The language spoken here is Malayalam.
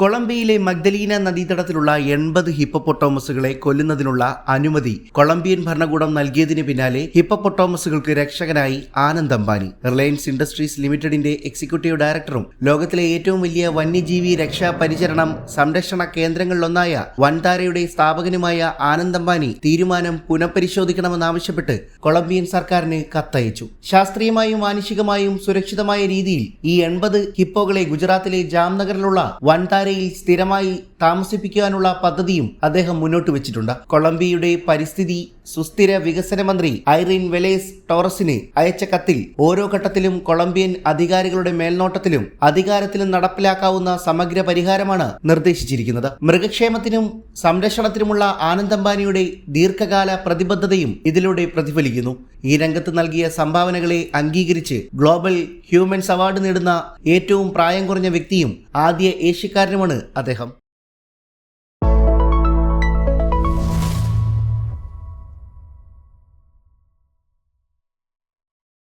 കൊളംബിയയിലെ മഗ്ദലീന നദീതടത്തിലുള്ള 80 ഹിപ്പോപ്പൊട്ടാമസുകളെ കൊല്ലുന്നതിനുള്ള അനുമതി കൊളംബിയൻ ഭരണകൂടം നൽകിയതിന് പിന്നാലെ ഹിപ്പോപ്പൊട്ടാമസുകൾക്ക് രക്ഷകനായി ആനന്ദ് അംബാനി. റിലയൻസ് ഇൻഡസ്ട്രീസ് ലിമിറ്റഡിന്റെ എക്സിക്യൂട്ടീവ് ഡയറക്ടറും ലോകത്തിലെ ഏറ്റവും വലിയ വന്യജീവി രക്ഷാ പരിചരണം സംരക്ഷണ കേന്ദ്രങ്ങളിലൊന്നായ വൻതാരയുടെ സ്ഥാപകനുമായ ആനന്ദ് അംബാനി തീരുമാനം പുനഃപരിശോധിക്കണമെന്നാവശ്യപ്പെട്ട് കൊളംബിയൻ സർക്കാരിന് കത്തയച്ചു. ശാസ്ത്രീയമായും മാനുഷികമായും സുരക്ഷിതമായ രീതിയിൽ ഈ 80 ഹിപ്പോകളെ ഗുജറാത്തിലെ ജാംനഗറിലുള്ള വൻതാര സ്ഥിരമായി താമസിപ്പിക്കാനുള്ള പദ്ധതിയും അദ്ദേഹം മുന്നോട്ട് വെച്ചിട്ടുണ്ട്. കൊളംബിയയുടെ പരിസ്ഥിതി സുസ്ഥിര വികസന മന്ത്രി ഐറിൻ വെലേസ് ടോറസിന് അയച്ച കത്തിൽ ഓരോ ഘട്ടത്തിലും കൊളംബിയൻ അധികാരികളുടെ മേൽനോട്ടത്തിലും അധികാരത്തിലും നടപ്പിലാക്കാവുന്ന സമഗ്ര പരിഹാരമാണ് നിർദ്ദേശിച്ചിരിക്കുന്നത്. മൃഗക്ഷേമത്തിനും സംരക്ഷണത്തിനുമുള്ള ആനന്ദ് അംബാനിയുടെ ദീർഘകാല പ്രതിബദ്ധതയും ഇതിലൂടെ പ്രതിഫലിക്കുന്നു. ഈ രംഗത്ത് നൽകിയ സംഭാവനകളെ അംഗീകരിച്ച് ഗ്ലോബൽ ഹ്യൂമൻസ് അവാർഡ് നേടുന്ന ഏറ്റവും പ്രായം കുറഞ്ഞ വ്യക്തിയും ആദ്യ ഏഷ്യക്കാരനുമാണ് അദ്ദേഹം.